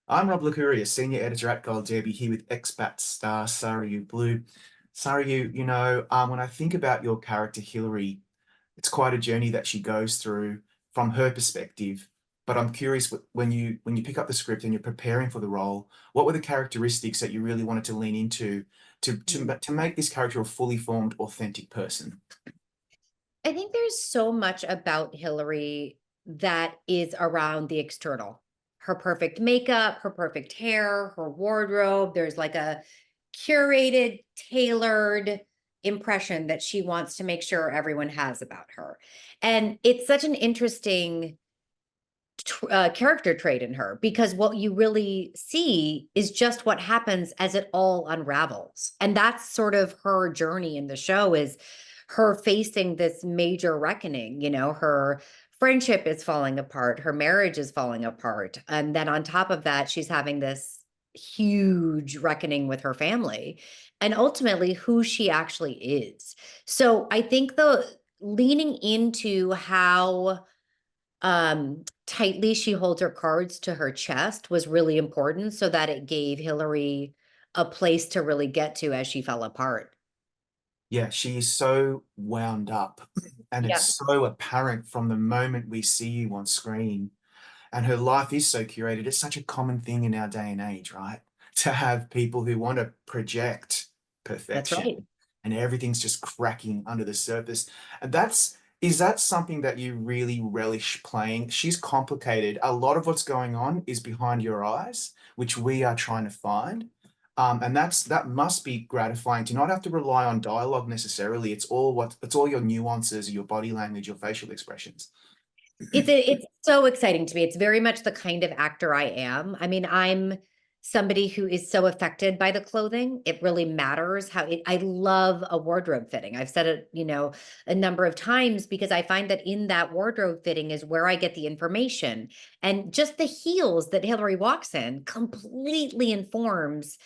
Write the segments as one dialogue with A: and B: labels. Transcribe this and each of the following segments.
A: I'm Rob Licuria, Senior Editor at Gold Derby, here with Expats star Sarayu Blue. Sarayu, when I think about your character Hillary, it's quite a journey that she goes through from her perspective. But I'm curious, when you pick up the script and you're preparing for the role, what were the characteristics that you really wanted to lean into to make this character a fully formed, authentic person?
B: I think there's so much about Hillary that is around the external. Her perfect makeup, her perfect hair, her wardrobe. There's like a curated, tailored impression that she wants to make sure everyone has about her. And it's such an interesting character trait in her because what you really see is just what happens as it all unravels. And that's sort of her journey in the show is her facing this major reckoning. Her friendship is falling apart, her marriage is falling apart, and then on top of that she's having this huge reckoning with her family and ultimately who she actually is. So I think the leaning into how tightly she holds her cards to her chest was really important so that it gave Hillary a place to really get to as she fell apart.
A: Yeah, she is so wound up, and it's
B: Yeah,
A: so apparent from the moment we see you on screen. And her life is so curated. It's such a common thing in our day and age, right? To have people who want to project
B: that's right.
A: perfection and everything's just cracking under the surface. And is that something that you really relish playing? She's complicated. A lot of what's going on is behind your eyes, which we are trying to find. And that must be gratifying to not have to rely on dialogue necessarily. It's all your nuances, your body language, your facial expressions.
B: It's so exciting to me. It's very much the kind of actor I am. I mean, I'm somebody who is so affected by the clothing. It really matters I love a wardrobe fitting. I've said it, a number of times because I find that in that wardrobe fitting is where I get the information. And just the heels that Hillary walks in completely informs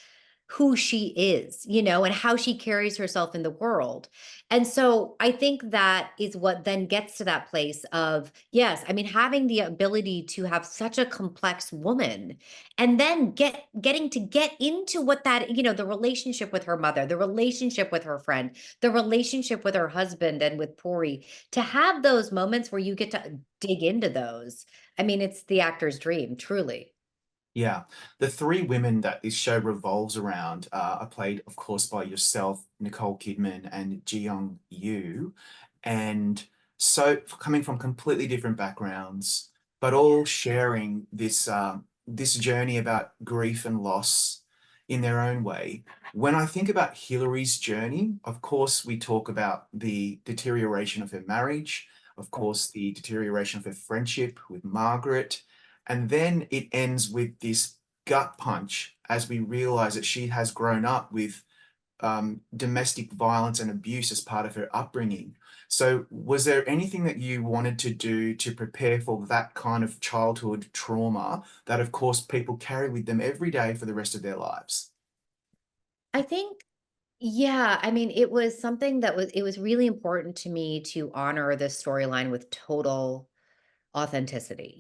B: who she is, and how she carries herself in the world. And so I think that is what then gets to that place of, yes, I mean, having the ability to have such a complex woman and then getting to get into what that, the relationship with her mother, the relationship with her friend, the relationship with her husband and with Pori, to have those moments where you get to dig into those. I mean, it's the actor's dream, truly.
A: Yeah, the three women that this show revolves around are played, of course, by yourself, Nicole Kidman, and Ji Young Yu, and so coming from completely different backgrounds, but all sharing this journey about grief and loss in their own way. When I think about Hillary's journey, of course, we talk about the deterioration of her marriage, of course, the deterioration of her friendship with Margaret. And then it ends with this gut punch as we realize that she has grown up with domestic violence and abuse as part of her upbringing. So, was there anything that you wanted to do to prepare for that kind of childhood trauma that, of course, people carry with them every day for the rest of their lives?
B: I think, yeah, I mean, it was really important to me to honor this storyline with total authenticity,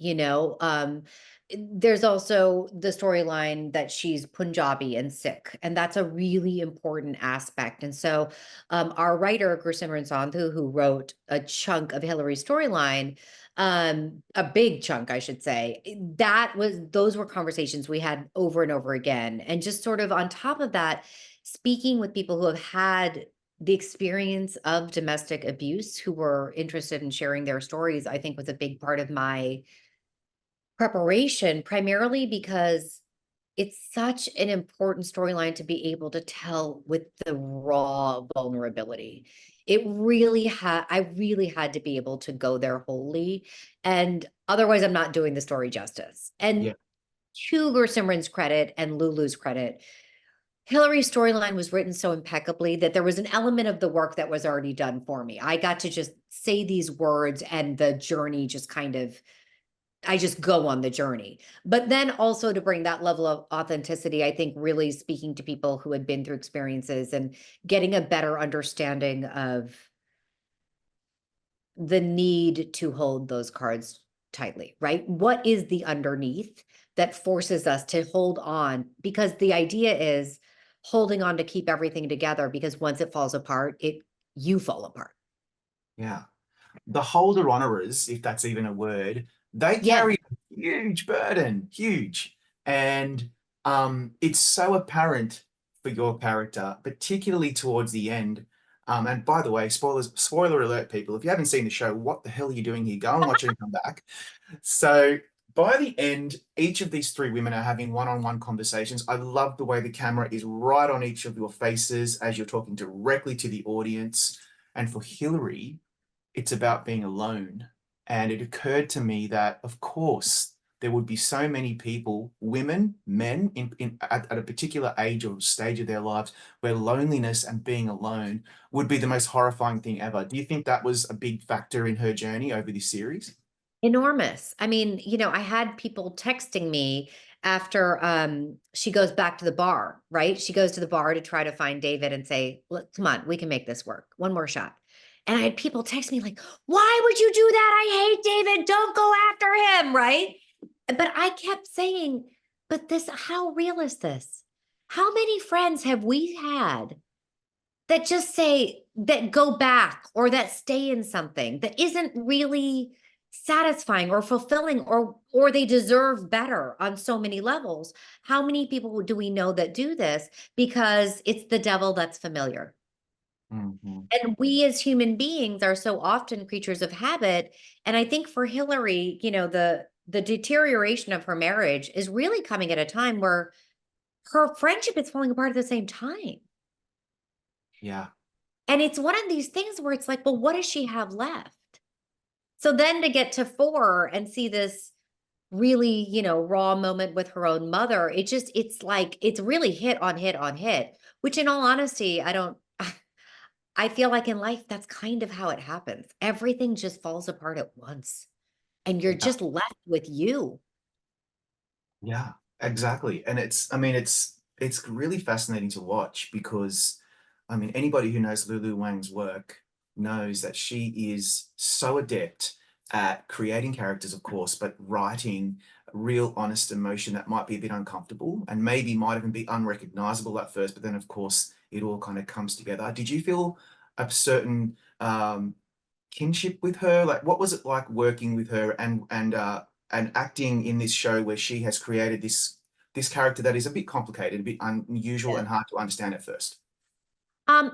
B: there's also the storyline that she's Punjabi and Sikh, and that's a really important aspect. And so, our writer Gursimran Sandhu, who wrote a chunk of Hillary's storyline, a big chunk, I should say, those were conversations we had over and over again, and just sort of on top of that, speaking with people who have had the experience of domestic abuse who were interested in sharing their stories, I think was a big part of my preparation, primarily because it's such an important storyline to be able to tell with the raw vulnerability. I really had to be able to go there wholly. And otherwise, I'm not doing the story justice. And
A: Yeah.
B: to Simran's credit and Lulu's credit, Hillary's storyline was written so impeccably that there was an element of the work that was already done for me. I got to just say these words and the journey just kind of, I just go on the journey. But then also to bring that level of authenticity, I think really speaking to people who had been through experiences and getting a better understanding of the need to hold those cards tightly, right? What is the underneath that forces us to hold on? Because the idea is holding on to keep everything together, because once it falls apart, you fall apart.
A: Yeah. The holder honorers, if that's even a word, they
B: Yeah.
A: carry a huge burden, huge. And it's so apparent for your character, particularly towards the end. And by the way, spoiler alert, people, if you haven't seen the show, what the hell are you doing here? Go and watch it and come back. So by the end, each of these three women are having one-on-one conversations. I love the way the camera is right on each of your faces as you're talking directly to the audience. And for Hillary, it's about being alone. And it occurred to me that, of course, there would be so many people, women, men, at a particular age or stage of their lives, where loneliness and being alone would be the most horrifying thing ever. Do you think that was a big factor in her journey over this series?
B: Enormous. I mean, I had people texting me after she goes back to the bar, right? She goes to the bar to try to find David and say, "Look, come on, we can make this work. One more shot." And I had people text me like, "Why would you do that? I hate David. Don't go after him," right? But I kept saying, "But how real is this? How many friends have we had that just say that go back or that stay in something that isn't really satisfying or fulfilling, or they deserve better on so many levels? How many people do we know that do this because it's the devil that's familiar?
A: Mhm.
B: And we as human beings are so often creatures of habit. And I think for Hillary, the deterioration of her marriage is really coming at a time where her friendship is falling apart at the same time.
A: Yeah.
B: And it's one of these things where it's like, well, what does she have left? So then to get to 4 and see this really, raw moment with her own mother, it's like, it's really hit on hit on hit, which in all honesty, I don't, I feel like in life, that's kind of how it happens. Everything just falls apart at once and you're
A: Yeah.
B: just left with you.
A: Yeah, exactly. And I mean, it's really fascinating to watch because, I mean, anybody who knows Lulu Wang's work knows that she is so adept at creating characters, of course, but writing real honest emotion that might be a bit uncomfortable and maybe might even be unrecognizable at first, but then of course it all kind of comes together. Did you feel a certain kinship with her? Like, what was it like working with her and acting in this show where she has created this character that is a bit complicated, a bit unusual
B: Yeah.
A: and hard to understand at first?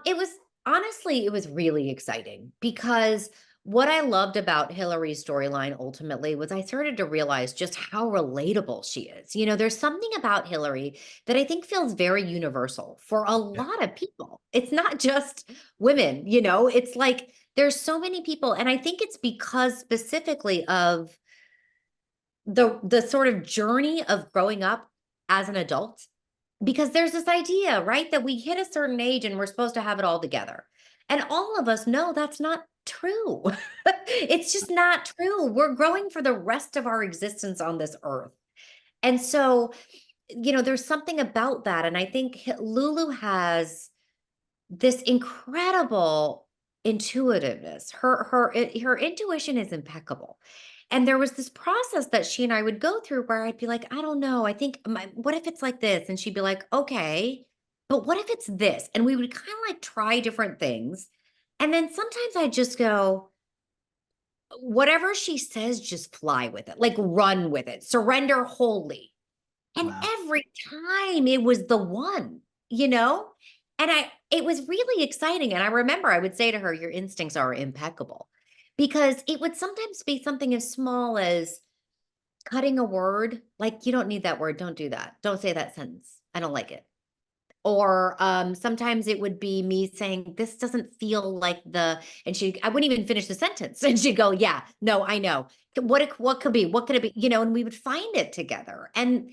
B: It was honestly, it was really exciting because what I loved about Hillary's storyline ultimately was I started to realize just how relatable she is. There's something about Hillary that I think feels very universal for a
A: Yeah.
B: lot of people. It's not just women, it's like there's so many people. And I think it's because specifically of the sort of journey of growing up as an adult, because there's this idea, right, that we hit a certain age and we're supposed to have it all together. And all of us know that's not true. It's just not true. We're growing for the rest of our existence on this earth. And so, there's something about that. And I think Lulu has this incredible intuitiveness. Her intuition is impeccable. And there was this process that she and I would go through where I'd be like, I don't know. I think what if it's like this? And she'd be like, okay, but what if it's this? And we would kind of like try different things. And then sometimes I just go, whatever she says, just fly with it, like run with it, surrender wholly. And
A: Wow.
B: every time it was the one, you know? And it was really exciting. And I remember I would say to her, your instincts are impeccable, because it would sometimes be something as small as cutting a word. Like, you don't need that word. Don't do that. Don't say that sentence. I don't like it. Or sometimes it would be me saying, this doesn't feel like and I wouldn't even finish the sentence. And she'd go, yeah, no, I know. What could be? What could it be? And we would find it together. And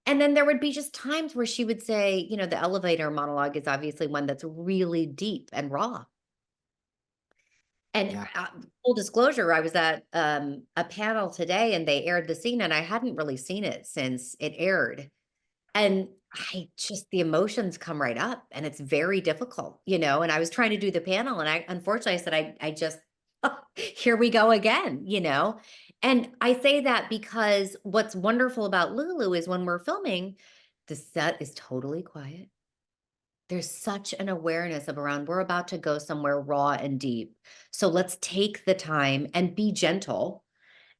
B: then there would be just times where she would say, the elevator monologue is obviously one that's really deep and raw. And
A: Yeah.
B: full disclosure, I was at a panel today and they aired the scene and I hadn't really seen it since it aired. And the emotions come right up and it's very difficult, and I was trying to do the panel and unfortunately I said, I just, here we go again. And I say that because what's wonderful about Lulu is when we're filming, the set is totally quiet. There's such an awareness of around we're about to go somewhere raw and deep. So let's take the time and be gentle.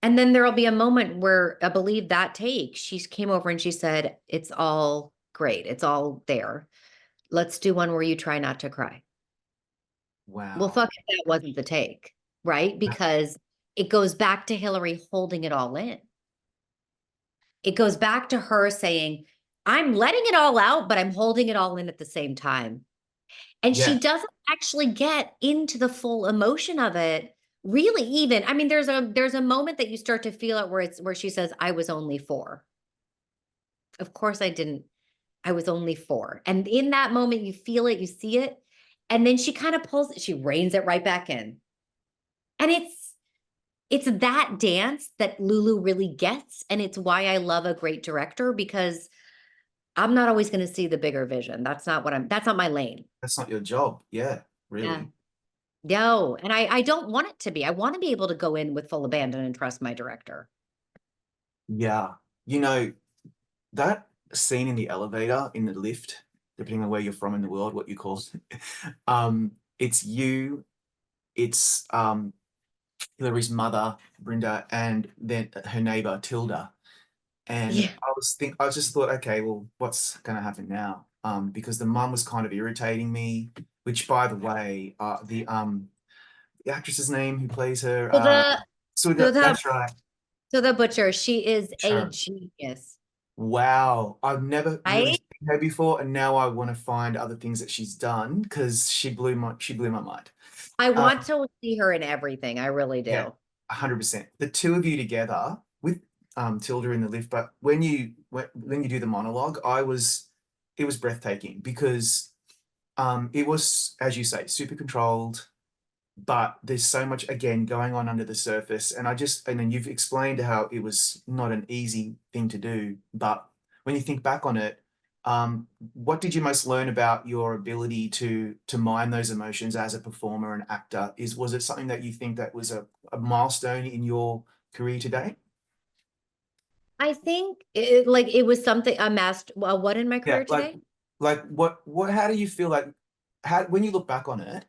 B: And then there'll be a moment where I believe that take, she came over and she said, "It's all great. It's all there. Let's do one where you try not to cry." Well,
A: Wow.
B: fuck if that wasn't the take, right? Because it goes back to Hillary holding it all in. It goes back to her saying, "I'm letting it all out, but I'm holding it all in at the same time." And she
A: Yeah,
B: doesn't actually get into the full emotion of it really even. I mean, there's a moment that you start to feel it where it's where she says, "I was only 4." Of course I didn't. I was only 4. And in that moment, you feel it, you see it, and then she kind of pulls it, she reins it right back in. And it's that dance that Lulu really gets, and it's why I love a great director because I'm not always going to see the bigger vision. That's not my lane.
A: that's not your job. Yeah,
B: Yeah.
A: really.
B: No, and I don't want it to be. I want to be able to go in with full abandon and trust my director.
A: Yeah. You know, that scene in the elevator, in the lift, depending on where you're from in the world, what you call it, it's you, it's Hillary's mother, Brenda, and then her neighbor, Tilda. And
B: Yeah.
A: I just thought, okay, well, what's gonna happen now? Because the mum was kind of irritating me, which by the way, the actress's name who plays her,
B: So the so the
A: that's right,
B: so the butcher, she is a
A: Sharon.
B: genius,
A: Wow, I've never really
B: right?
A: seen her before, and now I want to find other things that she's done because she blew my mind.
B: I
A: Um,
B: want to see her in everything. I really
A: yeah,
B: do.
A: 100%. The two of you together with Tilda in the lift, but when you do the monologue, it was breathtaking because it was, as you say, super controlled, but there's so much again going on under the surface. And then you've explained how it was not an easy thing to do, but when you think back on it, what did you most learn about your ability to mine those emotions as a performer and actor? Was it something that you think that was a milestone in your career today?
B: I think it was something a master. Well, what in my
A: Yeah,
B: career today?
A: what how do you feel like how when you look back on it, do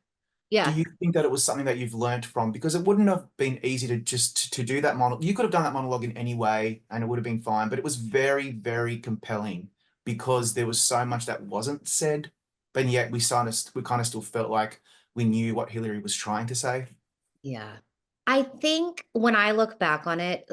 B: Yeah.
A: you think that it was something that you've learned from? Because it wouldn't have been easy to just to do that monologue. You could have done that monologue in any way and it would have been fine, but it was very, very compelling because there was so much that wasn't said, but yet we kind of still felt like we knew what Hillary was trying to say.
B: Yeah. I think when I look back on it,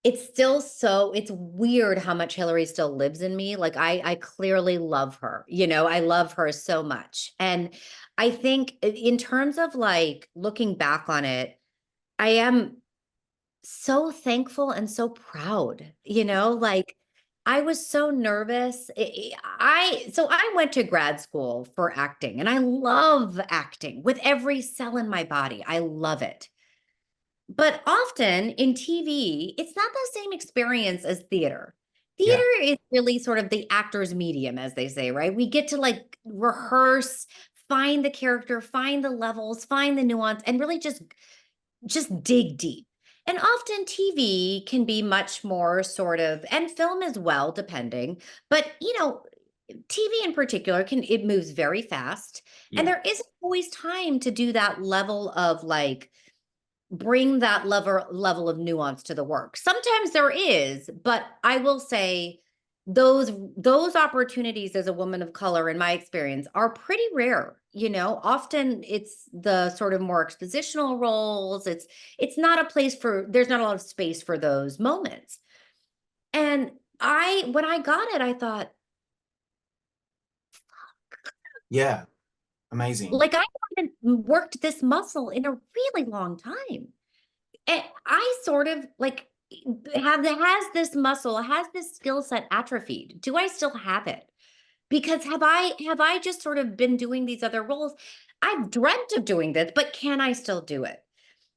B: it's still it's weird how much Hillary still lives in me. Like I clearly love her. I love her so much. And I think in terms of like looking back on it, I am so thankful and so proud, like I was so nervous. I went to grad school for acting and I love acting with every cell in my body. I love it. But often in TV, it's not the same experience as theater.
A: Yeah,
B: Theater is really sort of the actor's medium, as they say, right? We get to like rehearse, find the character, find the levels, find the nuance, and really just dig deep. And often TV can be much more sort of, and film as well, depending. But TV in particular it moves very fast, and
A: yeah,
B: there isn't always time to do that level of like bring that level of nuance to the work. Sometimes there is, but I will say those opportunities as a woman of color in my experience are pretty rare. Often it's the sort of more expositional roles. It's not a place for there's not a lot of space for those moments. And I when I got it, I thought,
A: yeah. Amazing.
B: like I haven't worked this muscle in a really long time. And I sort of like has this muscle, has this skill set atrophied? Do I still have it? Because have I just sort of been doing these other roles? I've dreamt of doing this, but can I still do it?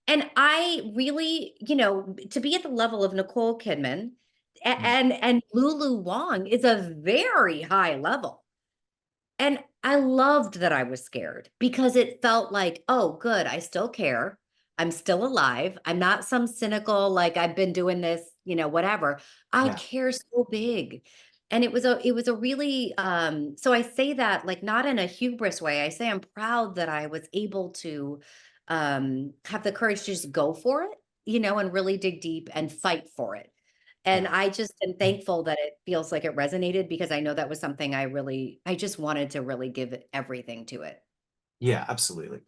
B: And I really, to be at the level of Nicole Kidman
A: Mm.
B: and Lulu Wang is a very high level. And I loved that I was scared because it felt like, oh, good, I still care. I'm still alive. I'm not some cynical, like I've been doing this, whatever. I
A: Yeah.
B: care so big. And it was a really so I say that like not in a hubris way. I say I'm proud that I was able to have the courage to just go for it, and really dig deep and fight for it. And
A: Yeah.
B: I just am thankful that it feels like it resonated because I know that was something I just wanted to really give everything to it.
A: Yeah, absolutely.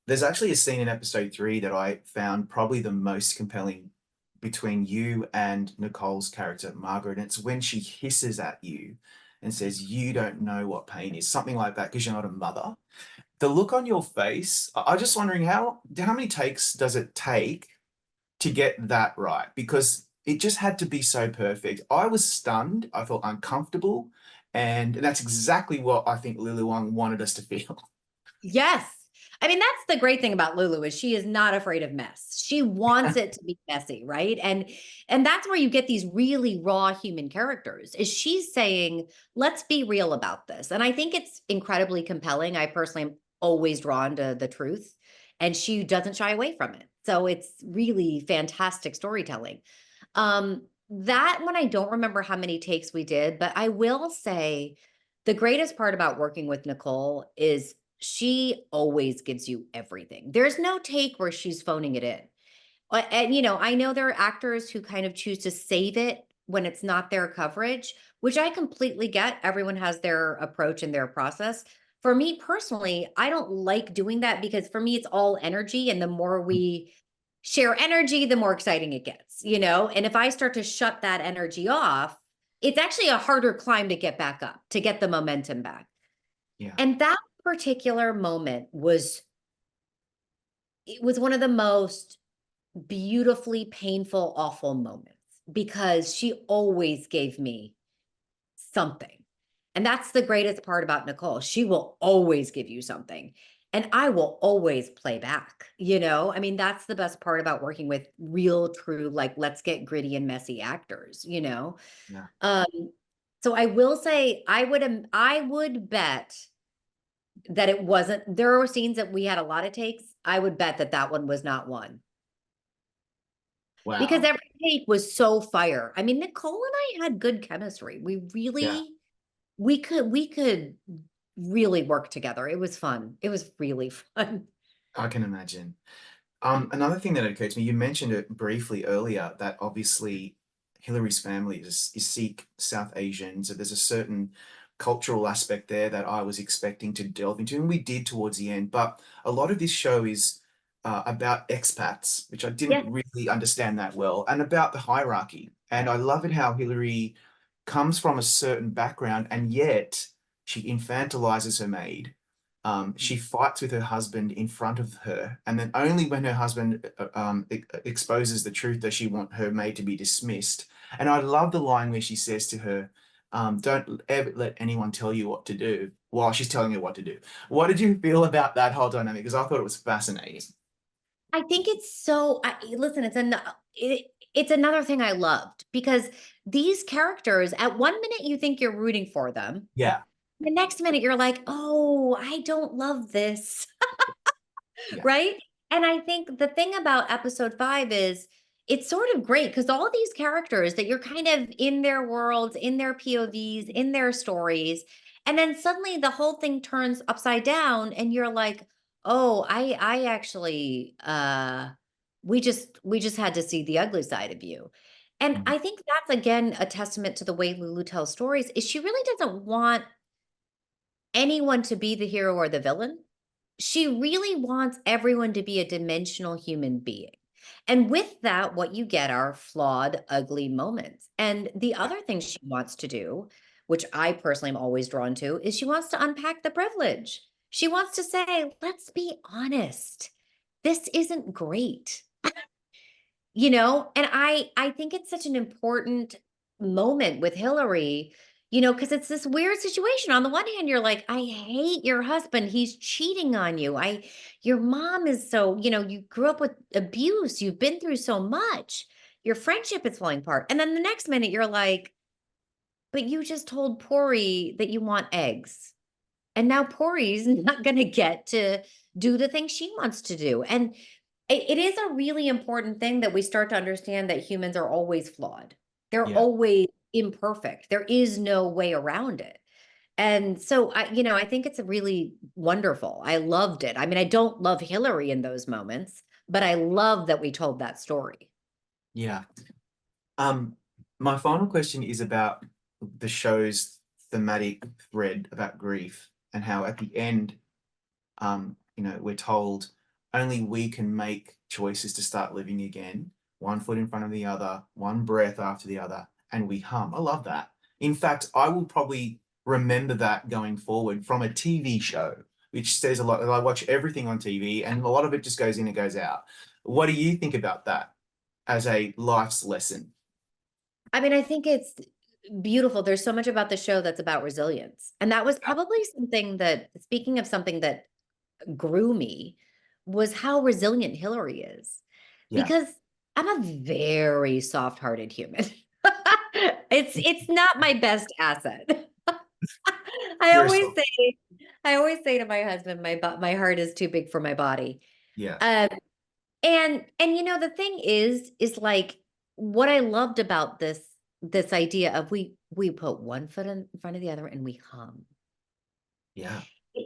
A: There's actually a scene in episode 3 that I found probably the most compelling between you and Nicole's character, Margaret. And it's when she hisses at you and says, "You don't know what pain is," something like that, because you're not a mother. The look on your face, I'm just wondering how many takes does it take to get that right? Because it just had to be so perfect. I was stunned, I felt uncomfortable, and that's exactly what I think Lulu Wang wanted us to feel.
B: Yes. I mean, that's the great thing about Lulu is she is not afraid of mess. She wants it to be messy, right? And that's where you get these really raw human characters. Is she's saying, "Let's be real about this." And I think it's incredibly compelling. I personally am always drawn to the truth, and she doesn't shy away from it. So it's really fantastic storytelling. That one I don't remember how many takes we did, but I will say the greatest part about working with Nicole is she always gives you everything. There's no take where she's phoning it in. And I know there are actors who kind of choose to save it when it's not their coverage, which I completely get. Everyone has their approach and their process. For me personally, I don't like doing that because for me it's all energy, and the more we share energy, the more exciting it gets. And if I start to shut that energy off, it's actually a harder climb to get back up, to get the momentum back.
A: Yeah.
B: And that particular moment it was one of the most beautifully painful, awful moments because she always gave me something. And that's the greatest part about Nicole. She will always give you something. And I will always play back. I mean, that's the best part about working with real, true, like, let's get gritty and messy actors.
A: Yeah.
B: Um, so I will say I would bet that it wasn't, there were scenes that we had a lot of takes. I would bet that that one was not one because
A: Wow.
B: every take was so fire. I mean, Nicole and I had good chemistry.
A: Yeah.
B: We could really work together. It was fun. It was really fun.
A: I can imagine. Another thing that occurred to me, you mentioned it briefly earlier, that obviously Hillary's family is Sikh, South Asian, so there's a certain cultural aspect there that I was expecting to delve into, and we did towards the end. But a lot of this show is about expats, which I didn't
B: Yes.
A: really understand that well, and about the hierarchy. And I love it how Hillary comes from a certain background, and yet she infantilizes her maid. She fights with her husband in front of her, and then only when her husband exposes the truth does she want her maid to be dismissed. And I love the line where she says to her, "Don't ever let anyone tell you what to do," while she's telling her what to do. What did you feel about that whole dynamic? Because I thought it was fascinating.
B: I think it's so listen, it's another thing I loved because these characters, at one minute you think you're rooting for them.
A: Yeah,
B: The next minute you're like, "Oh, I don't love this."
A: yeah,
B: Right? And I think the thing about episode 5 is it's sort of great because all these characters that you're kind of in their worlds, in their POVs, in their stories, and then suddenly the whole thing turns upside down and you're like, "Oh, I actually we just had to see the ugly side of you." And
A: mhm,
B: I think that's again a testament to the way Lulu tells stories is she really doesn't want anyone to be the hero or the villain. She really wants everyone to be a dimensional human being. And with that, what you get are flawed, ugly moments. And the
A: yeah,
B: other thing she wants to do, which I personally am always drawn to, is she wants to unpack the privilege. She wants to say, let's be honest, this isn't great. And I think it's such an important moment with Hillary, because it's this weird situation. On the one hand, you're like, I hate your husband. He's cheating on you. Your mom is so, you grew up with abuse. You've been through so much. Your friendship is falling apart. And then the next minute you're like, but you just told Pori that you want eggs. And now Pori's not going to get to do the thing she wants to do. And it is a really important thing that we start to understand that humans are always flawed. They're
A: Yeah.
B: always imperfect. There is no way around it. And so I think it's really wonderful. I loved it. I mean, I don't love Hillary in those moments, but I love that we told that story.
A: Yeah. Um, my final question is about the show's thematic thread about grief and how at the end, we're told only we can make choices to start living again, one foot in front of the other, one breath after the other, and we hum. I love that. In fact, I will probably remember that going forward from a TV show, which says a lot. I watch everything on TV, and a lot of it just goes in and goes out. What do you think about that as a life's lesson?
B: I mean, I think it's beautiful. There's so much about the show that's about resilience. And that was probably something that, speaking of something that grew me, was how resilient Hillary is.
A: Yeah,
B: Because I'm a very soft-hearted human. It's not my best asset. I
A: you're a
B: always
A: soul.
B: say, I always say to my husband, my heart is too big for my body.
A: Yeah,
B: Um, and the thing is like what I loved about this idea of we put one foot in front of the other and we hum.
A: yeah.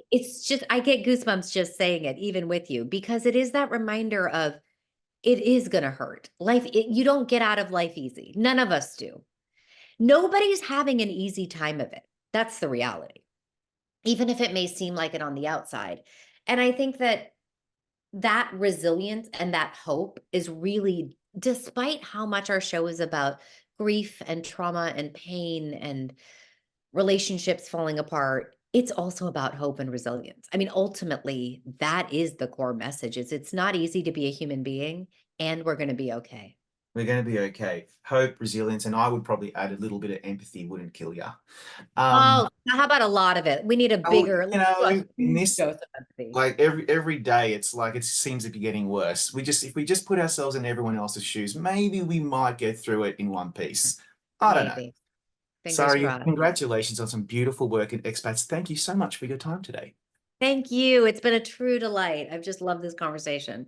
B: It's just I get goosebumps just saying it, even with you, because it is that reminder of it is gonna hurt. You don't get out of life easy. None of us do. Nobody's having an easy time of it. That's the reality, even if it may seem like it on the outside. And I think that resilience and that hope is really, despite how much our show is about grief and trauma and pain and relationships falling apart, it's also about hope and resilience. I mean, ultimately, that is the core message. It's not easy to be a human being, and we're going to be okay.
A: We're going to be okay. Hope, resilience, and I would probably add a little bit of empathy wouldn't kill you. Um,
B: Oh, how about a lot of it? We need a
A: oh,
B: bigger, let's do a
A: in
B: huge
A: this,
B: dose of empathy.
A: like every day, it's like it seems to be getting worse. If we just put ourselves in everyone else's shoes, maybe we might get through it in one piece. I don't know.
B: Maybe. Fingers
A: Sorry,
B: crossed.
A: congratulations on some beautiful work at Expats. Thank you so much for your time today.
B: Thank you. It's been a true delight. I've just loved this conversation.